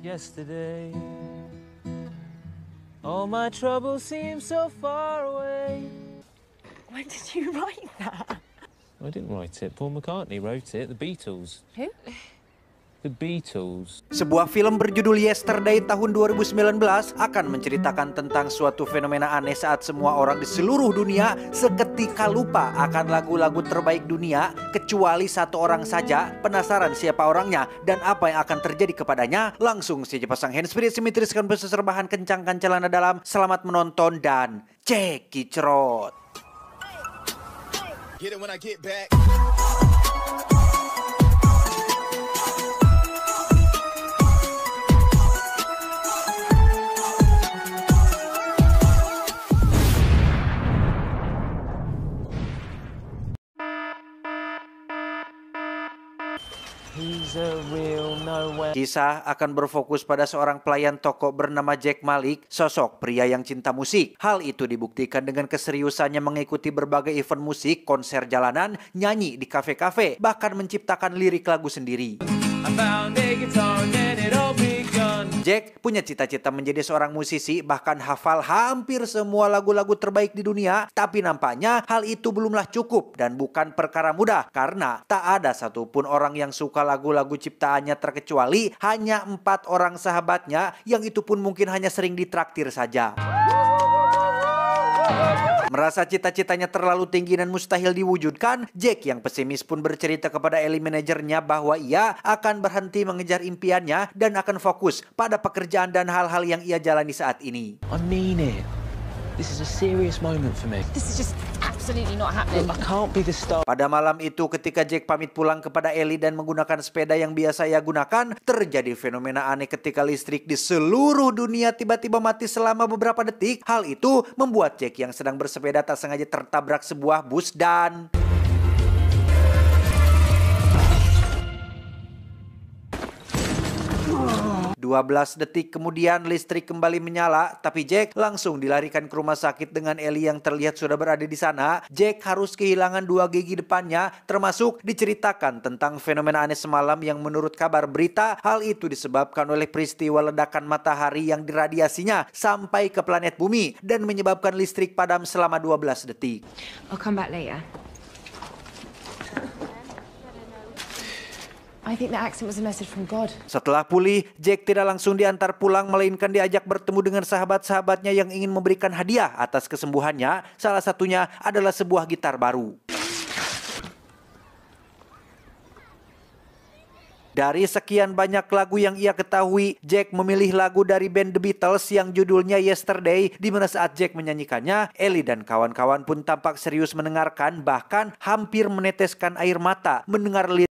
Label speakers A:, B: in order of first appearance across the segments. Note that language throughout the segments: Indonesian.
A: yesterday. All my troubles seem so far away.
B: When did you write that?
A: I didn't write it. Paul McCartney wrote it. The Beatles.
B: Who?
A: The Beatles.
C: Sebuah film berjudul Yesterday tahun 2019 akan menceritakan tentang suatu fenomena aneh saat semua orang di seluruh dunia seketika lupa akan lagu-lagu terbaik dunia kecuali satu orang saja. Penasaran siapa orangnya dan apa yang akan terjadi kepadanya? Langsung saja pasang handsfree, simetriskan besar bahan, kencangkan celana dalam. Selamat menonton dan cekicrot.
D: Get it when I get back.
A: He's a real nowhere.
C: Kisah akan berfokus pada seorang pelayan toko bernama Jack Malik, sosok pria yang cinta musik. Hal itu dibuktikan dengan keseriusannya mengikuti berbagai event musik, konser jalanan, nyanyi di kafe-kafe, bahkan menciptakan lirik lagu sendiri.
A: I found a guitar and then it all begun.
C: Jack punya cita-cita menjadi seorang musisi, bahkan hafal hampir semua lagu-lagu terbaik di dunia. Tapi nampaknya hal itu belumlah cukup dan bukan perkara mudah, karena tak ada satupun orang yang suka lagu-lagu ciptaannya terkecuali hanya 4 orang sahabatnya, yang itu pun mungkin hanya sering ditraktir saja. Merasa cita-citanya terlalu tinggi dan mustahil diwujudkan, Jack yang pesimis pun bercerita kepada Ellie, manajernya, bahwa ia akan berhenti mengejar impiannya dan akan fokus pada pekerjaan dan hal-hal yang ia jalani saat ini.
A: I mean it. This is a serious moment for me.
B: This is just absolutely not happening.
A: I can't be the star.
C: Pada malam itu ketika Jack pamit pulang kepada Ellie dan menggunakan sepeda yang biasa ia gunakan, terjadi fenomena aneh ketika listrik di seluruh dunia tiba-tiba mati selama beberapa detik. Hal itu membuat Jack yang sedang bersepeda tak sengaja tertabrak sebuah bus dan 12 detik kemudian listrik kembali menyala, tapi Jack langsung dilarikan ke rumah sakit dengan Ellie yang terlihat sudah berada di sana. Jack harus kehilangan 2 gigi depannya, termasuk diceritakan tentang fenomena aneh semalam yang menurut kabar berita, hal itu disebabkan oleh peristiwa ledakan matahari yang diradiasinya sampai ke planet bumi dan menyebabkan listrik padam selama 12 detik.
B: I'll come back later. I think the accident was a message from God.
C: Setelah pulih, Jack tidak langsung diantar pulang, melainkan diajak bertemu dengan sahabat-sahabatnya yang ingin memberikan hadiah atas kesembuhannya. Salah satunya adalah sebuah gitar baru. Dari sekian banyak lagu yang ia ketahui, Jack memilih lagu dari band The Beatles yang judulnya Yesterday, di mana saat Jack menyanyikannya, Ellie dan kawan-kawan pun tampak serius mendengarkan, bahkan hampir meneteskan air mata mendengar lirik.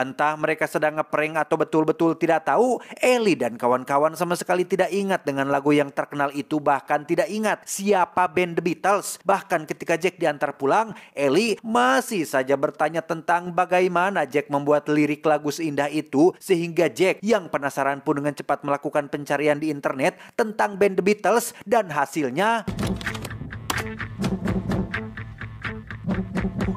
C: Entah mereka sedang ngeprank atau betul-betul tidak tahu, Ellie dan kawan-kawan sama sekali tidak ingat dengan lagu yang terkenal itu, bahkan tidak ingat siapa band The Beatles. Bahkan ketika Jack diantar pulang, Ellie masih saja bertanya tentang bagaimana Jack membuat lirik lagu seindah itu, sehingga Jack yang penasaran pun dengan cepat melakukan pencarian di internet tentang band The Beatles, dan hasilnya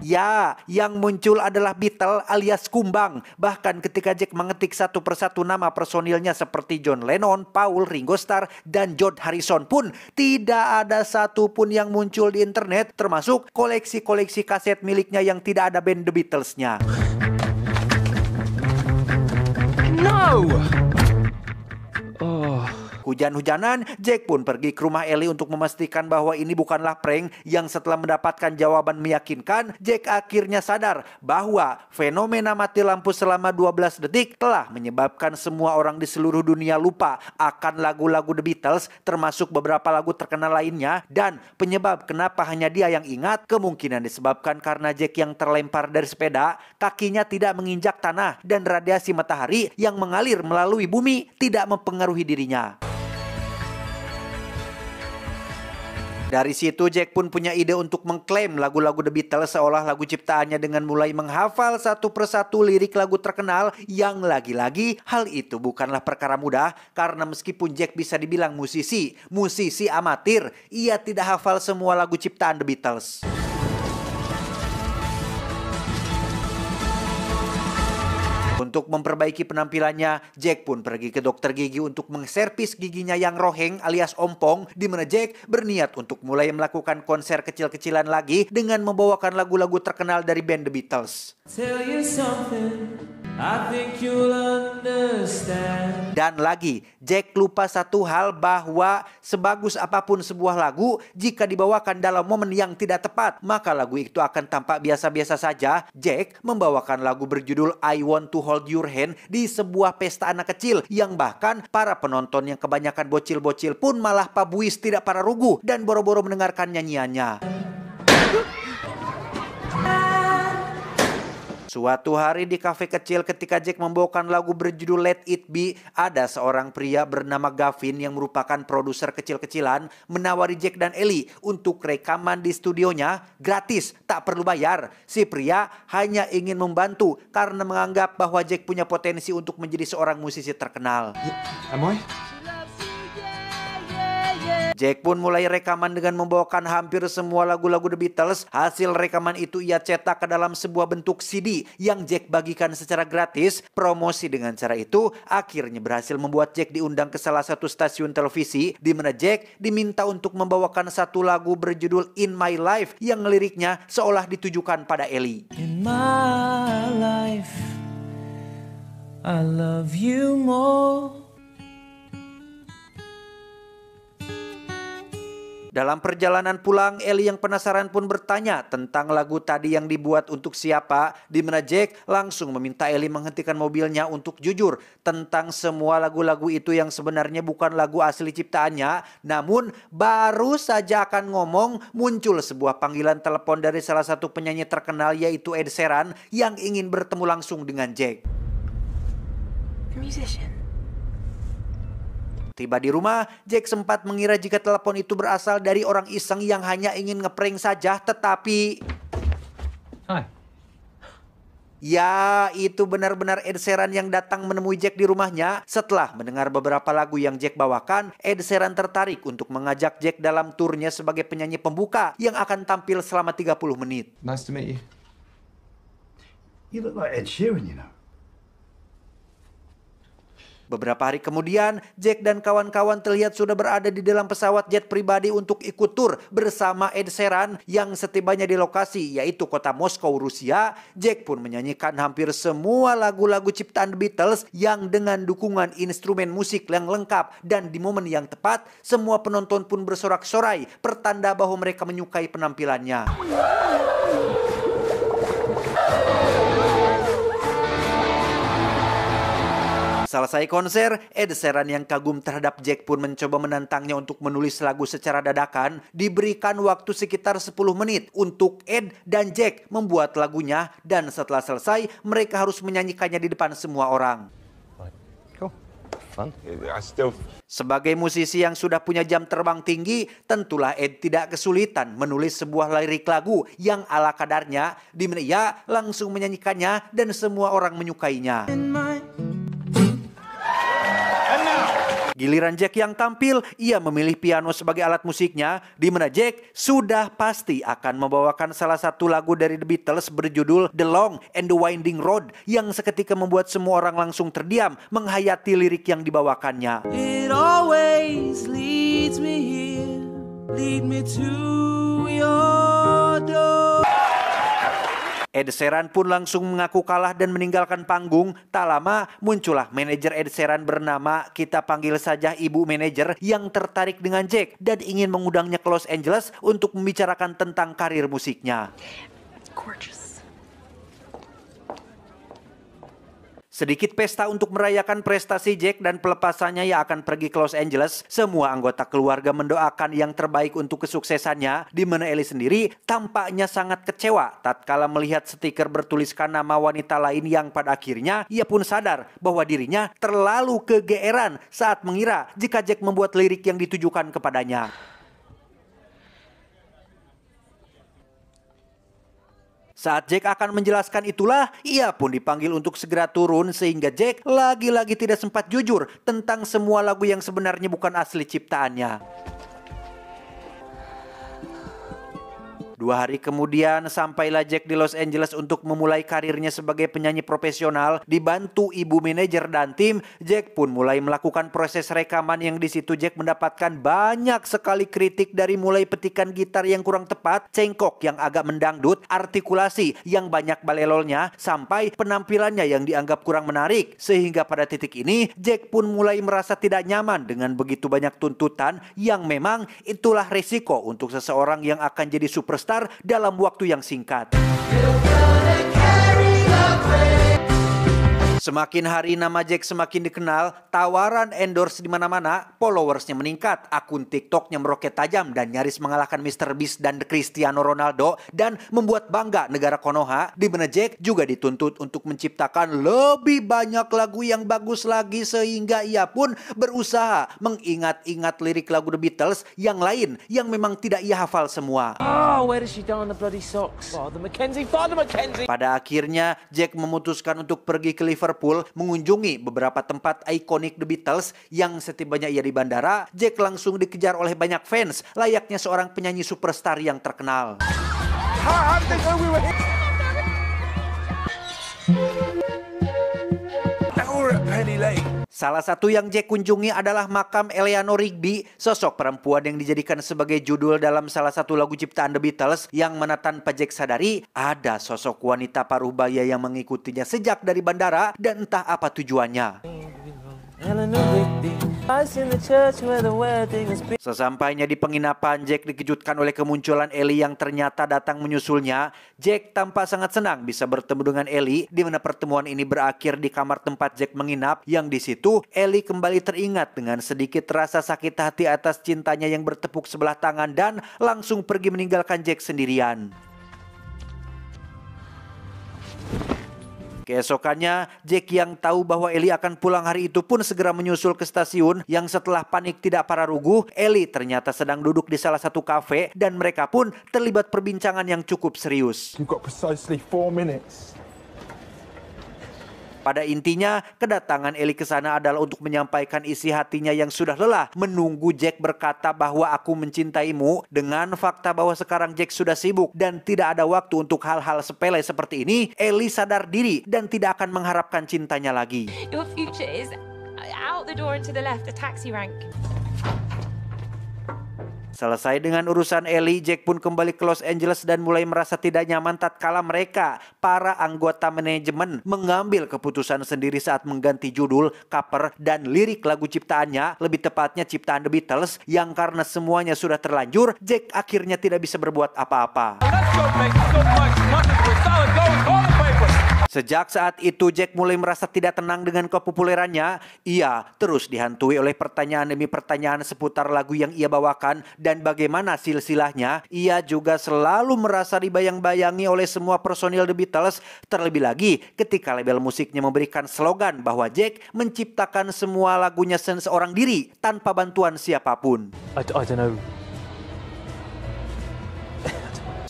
C: ya, yang muncul adalah Beatle alias Kumbang. Bahkan ketika Jack mengetik satu persatu nama personilnya seperti John Lennon, Paul, Ringo Starr, dan George Harrison pun tidak ada satupun yang muncul di internet, termasuk koleksi-koleksi kaset miliknya yang tidak ada band The Beatles-nya. Hujan-hujanan, Jack pun pergi ke rumah Ellie untuk memastikan bahwa ini bukanlah prank yang setelah mendapatkan jawaban meyakinkan, Jack akhirnya sadar bahwa fenomena mati lampu selama 12 detik telah menyebabkan semua orang di seluruh dunia lupa akan lagu-lagu The Beatles termasuk beberapa lagu terkenal lainnya, dan penyebab kenapa hanya dia yang ingat kemungkinan disebabkan karena Jack yang terlempar dari sepeda, kakinya tidak menginjak tanah dan radiasi matahari yang mengalir melalui bumi tidak mempengaruhi dirinya. Dari situ Jack pun punya ide untuk mengklaim lagu-lagu The Beatles seolah lagu ciptaannya dengan mulai menghafal satu persatu lirik lagu terkenal yang lagi-lagi hal itu bukanlah perkara mudah karena meskipun Jack bisa dibilang musisi amatir, ia tidak hafal semua lagu ciptaan The Beatles. Untuk memperbaiki penampilannya, Jack pun pergi ke dokter gigi untuk mengservis giginya yang roheng alias ompong, di mana Jack berniat untuk mulai melakukan konser kecil-kecilan lagi dengan membawakan lagu-lagu terkenal dari band The Beatles. Tell you something, I think you'll understand. Dan lagi, Jack lupa satu hal bahwa sebagus apapun sebuah lagu, jika dibawakan dalam momen yang tidak tepat, maka lagu itu akan tampak biasa-biasa saja. Jack membawakan lagu berjudul I Want to Hold Your Hand di sebuah pesta anak kecil yang bahkan para penonton yang kebanyakan bocil-bocil pun malah pabuis tidak para rugu dan boro-boro mendengarkan nyanyiannya. Suatu hari di kafe kecil ketika Jack membawakan lagu berjudul Let It Be, ada seorang pria bernama Gavin yang merupakan produser kecil-kecilan menawari Jack dan Ellie untuk rekaman di studionya gratis, tak perlu bayar. Si pria hanya ingin membantu karena menganggap bahwa Jack punya potensi untuk menjadi seorang musisi terkenal. Jack pun mulai rekaman dengan membawakan hampir semua lagu-lagu The Beatles. Hasil rekaman itu ia cetak ke dalam sebuah bentuk CD yang Jack bagikan secara gratis. Promosi dengan cara itu akhirnya berhasil membuat Jack diundang ke salah satu stasiun televisi, di mana Jack diminta untuk membawakan satu lagu berjudul In My Life yang liriknya seolah ditujukan pada Ellie. In my life, I love you more. Dalam perjalanan pulang, Ellie yang penasaran pun bertanya tentang lagu tadi yang dibuat untuk siapa, di mana Jack langsung meminta Ellie menghentikan mobilnya untuk jujur tentang semua lagu-lagu itu yang sebenarnya bukan lagu asli ciptaannya. Namun baru saja akan ngomong, muncul sebuah panggilan telepon dari salah satu penyanyi terkenal yaitu Ed Sheeran yang ingin bertemu langsung dengan Jack.
B: Musician.
C: Tiba di rumah, Jack sempat mengira jika telepon itu berasal dari orang iseng yang hanya ingin ngeprank saja, tetapi...
A: Hai.
C: Ya, itu benar-benar Ed Sheeran yang datang menemui Jack di rumahnya. Setelah mendengar beberapa lagu yang Jack bawakan, Ed Sheeran tertarik untuk mengajak Jack dalam turnya sebagai penyanyi pembuka yang akan tampil selama 30 menit.
D: Nice to meet you.
E: You look like Ed Sheeran, you know.
C: Beberapa hari kemudian, Jack dan kawan-kawan terlihat sudah berada di dalam pesawat jet pribadi untuk ikut tur bersama Ed Sheeran yang setibanya di lokasi yaitu kota Moskow, Rusia. Jack pun menyanyikan hampir semua lagu-lagu ciptaan The Beatles yang dengan dukungan instrumen musik yang lengkap, dan di momen yang tepat semua penonton pun bersorak-sorai pertanda bahwa mereka menyukai penampilannya. Selesai konser, Ed Sheeran yang kagum terhadap Jack pun mencoba menantangnya untuk menulis lagu secara dadakan. Diberikan waktu sekitar 10 menit untuk Ed dan Jack membuat lagunya, dan setelah selesai mereka harus menyanyikannya di depan semua orang. Sebagai musisi yang sudah punya jam terbang tinggi, tentulah Ed tidak kesulitan menulis sebuah lirik lagu yang ala kadarnya, di mana ia langsung menyanyikannya dan semua orang menyukainya. Giliran Jack yang tampil, ia memilih piano sebagai alat musiknya, di mana Jack sudah pasti akan membawakan salah satu lagu dari The Beatles berjudul The Long and the Winding Road yang seketika membuat semua orang langsung terdiam menghayati lirik yang dibawakannya. It always leads me here, lead me to your door. Ed Sheeran pun langsung mengaku kalah dan meninggalkan panggung. Tak lama muncullah manajer Ed Sheeran bernama, kita panggil saja Ibu Manajer, yang tertarik dengan Jack dan ingin mengundangnya ke Los Angeles untuk membicarakan tentang karir musiknya.
B: Gorgeous.
C: Sedikit pesta untuk merayakan prestasi Jack dan pelepasannya yang akan pergi ke Los Angeles. Semua anggota keluarga mendoakan yang terbaik untuk kesuksesannya, di mana Ellie sendiri tampaknya sangat kecewa tatkala melihat stiker bertuliskan nama wanita lain yang pada akhirnya ia pun sadar bahwa dirinya terlalu kegeeran saat mengira jika Jack membuat lirik yang ditujukan kepadanya. Saat Jack akan menjelaskan itulah, ia pun dipanggil untuk segera turun sehingga Jack lagi-lagi tidak sempat jujur tentang semua lagu yang sebenarnya bukan asli ciptaannya. 2 hari kemudian sampailah Jack di Los Angeles untuk memulai karirnya sebagai penyanyi profesional. Dibantu ibu manajer dan tim, Jack pun mulai melakukan proses rekaman yang di situ Jack mendapatkan banyak sekali kritik, dari mulai petikan gitar yang kurang tepat, cengkok yang agak mendangdut, artikulasi yang banyak balelolnya, sampai penampilannya yang dianggap kurang menarik. Sehingga pada titik ini Jack pun mulai merasa tidak nyaman dengan begitu banyak tuntutan yang memang itulah resiko untuk seseorang yang akan jadi superstar dalam waktu yang singkat. Semakin hari nama Jack semakin dikenal, tawaran endorse di mana-mana, followersnya meningkat, akun TikToknya meroket tajam dan nyaris mengalahkan Mr. Beast dan Cristiano Ronaldo, dan membuat bangga negara Konoha, di mana Jack juga dituntut untuk menciptakan lebih banyak lagu yang bagus lagi, sehingga ia pun berusaha mengingat-ingat lirik lagu The Beatles yang lain yang memang tidak ia hafal semua.
A: Oh, where does she darn the bloody socks? Father Mackenzie, Father Mackenzie!
C: Pada akhirnya, Jack memutuskan untuk pergi ke Liverpool, mengunjungi beberapa tempat ikonik The Beatles. Yang setibanya ia di bandara, Jack langsung dikejar oleh banyak fans, layaknya seorang penyanyi superstar yang terkenal. Salah satu yang Jack kunjungi adalah makam Eleanor Rigby, sosok perempuan yang dijadikan sebagai judul dalam salah satu lagu ciptaan The Beatles, yang mana tanpa Jack sadari ada sosok wanita paruh baya yang mengikutinya sejak dari bandara, dan entah apa tujuannya. Sesampainya di penginapan, Jack dikejutkan oleh kemunculan Ellie yang ternyata datang menyusulnya. Jack tampak sangat senang bisa bertemu dengan Ellie, di mana pertemuan ini berakhir di kamar tempat Jack menginap, yang di situ Ellie kembali teringat dengan sedikit rasa sakit hati atas cintanya yang bertepuk sebelah tangan dan langsung pergi meninggalkan Jack sendirian. Keesokannya, Jack yang tahu bahwa Ellie akan pulang hari itu pun segera menyusul ke stasiun, yang setelah panik tidak parah ruguh, Ellie ternyata sedang duduk di salah satu kafe dan mereka pun terlibat perbincangan yang cukup serius.
D: You've got precisely 4 minutes.
C: Pada intinya, kedatangan Ellie ke sana adalah untuk menyampaikan isi hatinya yang sudah lelah menunggu Jack berkata bahwa aku mencintaimu. Dengan fakta bahwa sekarang Jack sudah sibuk dan tidak ada waktu untuk hal-hal sepele seperti ini, Ellie sadar diri dan tidak akan mengharapkan cintanya lagi.
B: Your future is out the door and to the left, a taxi rank.
C: Selesai dengan urusan Ellie, Jack pun kembali ke Los Angeles dan mulai merasa tidak nyaman tatkala mereka, para anggota manajemen, mengambil keputusan sendiri saat mengganti judul, cover, dan lirik lagu ciptaannya, lebih tepatnya ciptaan The Beatles, yang karena semuanya sudah terlanjur, Jack akhirnya tidak bisa berbuat apa-apa. Sejak saat itu Jack mulai merasa tidak tenang dengan kepopulerannya. Ia terus dihantui oleh pertanyaan demi pertanyaan seputar lagu yang ia bawakan dan bagaimana silsilahnya. Ia juga selalu merasa dibayang-bayangi oleh semua personil The Beatles, terlebih lagi ketika label musiknya memberikan slogan bahwa Jack menciptakan semua lagunya seorang diri tanpa bantuan siapapun.
A: I don't know.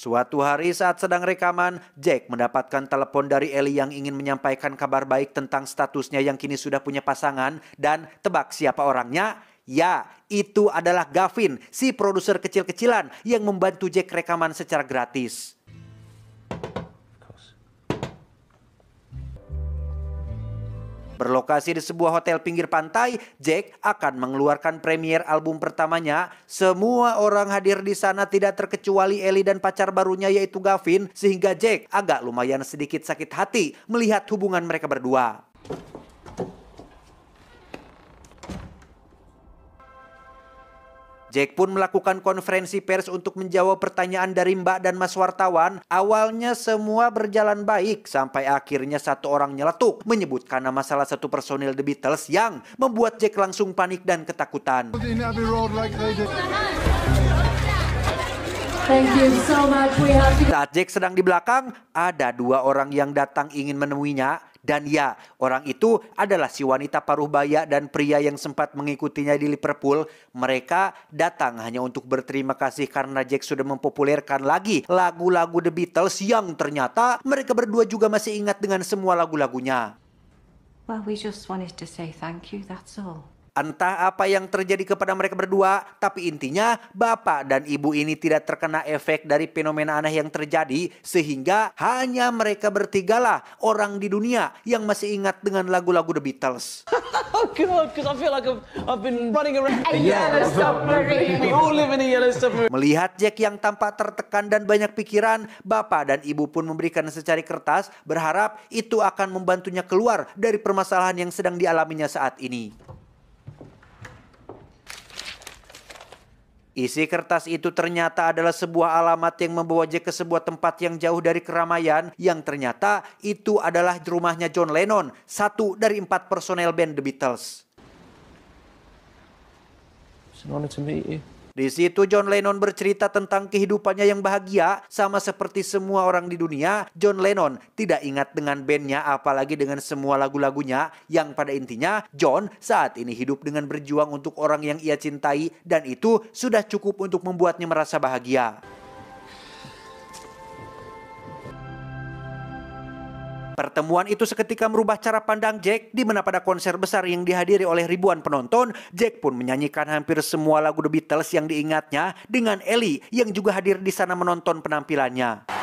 C: Suatu hari saat sedang rekaman, Jack mendapatkan telepon dari Ellie yang ingin menyampaikan kabar baik tentang statusnya yang kini sudah punya pasangan. Dan tebak siapa orangnya? Ya, itu adalah Gavin, si produser kecil-kecilan yang membantu Jack rekaman secara gratis. Berlokasi di sebuah hotel pinggir pantai, Jack akan mengeluarkan premier album pertamanya. Semua orang hadir di sana tidak terkecuali Ellie dan pacar barunya yaitu Gavin, sehingga Jack agak lumayan sedikit sakit hati melihat hubungan mereka berdua. Jack pun melakukan konferensi pers untuk menjawab pertanyaan dari Mbak dan Mas wartawan. Awalnya semua berjalan baik sampai akhirnya satu orang nyeletuk menyebutkan nama salah satu personil The Beatles yang membuat Jack langsung panik dan ketakutan.
F: Thank you so much.
C: Saat Jack sedang di belakang, ada dua orang yang datang ingin menemuinya. Dan ya, orang itu adalah si wanita paruh baya dan pria yang sempat mengikutinya di Liverpool. Mereka datang hanya untuk berterima kasih karena Jack sudah mempopulerkan lagi lagu-lagu The Beatles yang ternyata mereka berdua juga masih ingat dengan semua lagu-lagunya.
F: Well, we just wanted to say thank you, that's all.
C: Entah apa yang terjadi kepada mereka berdua, tapi intinya bapak dan ibu ini tidak terkena efek dari fenomena aneh yang terjadi, sehingga hanya mereka bertigalah orang di dunia yang masih ingat dengan lagu-lagu The Beatles.
A: Oh God, because I feel like I've been running around
B: A yellow submarine.
A: We all live in a yellow submarine.
C: Melihat Jack yang tampak tertekan dan banyak pikiran, bapak dan ibu pun memberikan secari kertas, berharap itu akan membantunya keluar dari permasalahan yang sedang dialaminya saat ini. Isi kertas itu ternyata adalah sebuah alamat yang membawa Jack ke sebuah tempat yang jauh dari keramaian, yang ternyata itu adalah rumahnya John Lennon, satu dari 4 personel band The Beatles.
A: It's an honor to meet you.
C: Di situ John Lennon bercerita tentang kehidupannya yang bahagia. Sama seperti semua orang di dunia, John Lennon tidak ingat dengan bandnya apalagi dengan semua lagu-lagunya, yang pada intinya John saat ini hidup dengan berjuang untuk orang yang ia cintai, dan itu sudah cukup untuk membuatnya merasa bahagia. Pertemuan itu seketika merubah cara pandang Jack, di mana pada konser besar yang dihadiri oleh ribuan penonton, Jack pun menyanyikan hampir semua lagu The Beatles yang diingatnya dengan Ellie yang juga hadir di sana menonton penampilannya.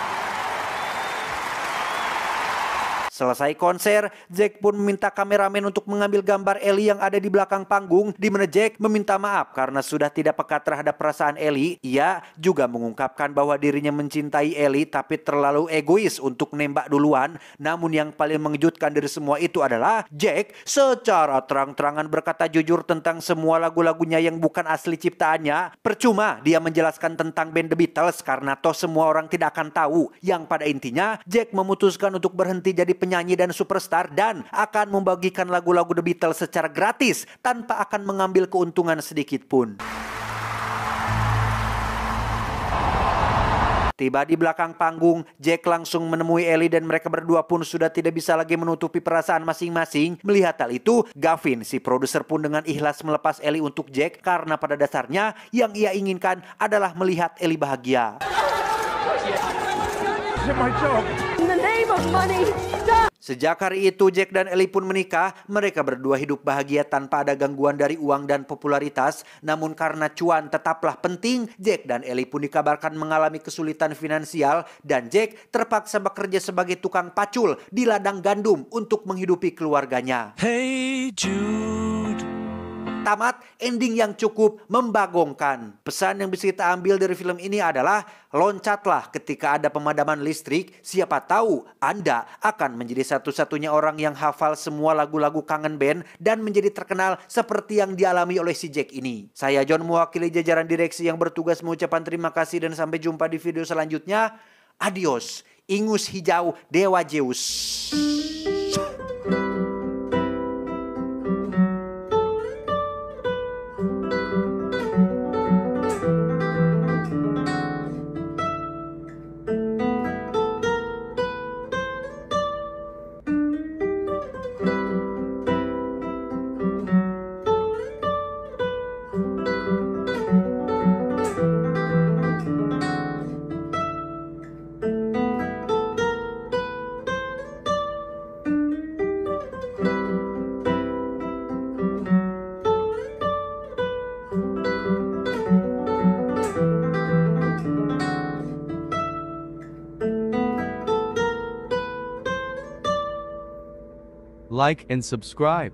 C: Selesai konser, Jack pun meminta kameramen untuk mengambil gambar Ellie yang ada di belakang panggung, di mana Jack meminta maaf karena sudah tidak peka terhadap perasaan Ellie. Ia juga mengungkapkan bahwa dirinya mencintai Ellie tapi terlalu egois untuk nembak duluan. Namun yang paling mengejutkan dari semua itu adalah Jack secara terang-terangan berkata jujur tentang semua lagu-lagunya yang bukan asli ciptaannya. Percuma dia menjelaskan tentang band The Beatles karena toh semua orang tidak akan tahu. Yang pada intinya Jack memutuskan untuk berhenti jadi penyanyi dan superstar dan akan membagikan lagu-lagu The Beatles secara gratis tanpa akan mengambil keuntungan sedikit pun. Tiba di belakang panggung, Jack langsung menemui Ellie dan mereka berdua pun sudah tidak bisa lagi menutupi perasaan masing-masing. Melihat hal itu, Gavin, si produser pun dengan ikhlas melepas Ellie untuk Jack karena pada dasarnya yang ia inginkan adalah melihat Ellie bahagia.
F: In the name of money, stop!
C: Sejak hari itu Jack dan Ellie pun menikah. Mereka berdua hidup bahagia tanpa ada gangguan dari uang dan popularitas. Namun karena cuan tetaplah penting, Jack dan Ellie pun dikabarkan mengalami kesulitan finansial dan Jack terpaksa bekerja sebagai tukang pacul di ladang gandum untuk menghidupi keluarganya.
A: Hey Jude.
C: Tamat ending yang cukup membagongkan. Pesan yang bisa kita ambil dari film ini adalah loncatlah ketika ada pemadaman listrik. Siapa tahu Anda akan menjadi satu-satunya orang yang hafal semua lagu-lagu kangen band dan menjadi terkenal seperti yang dialami oleh si Jack ini. Saya John mewakili jajaran direksi yang bertugas mengucapkan terima kasih dan sampai jumpa di video selanjutnya. Adios, ingus hijau Dewa Zeus.
G: like and subscribe.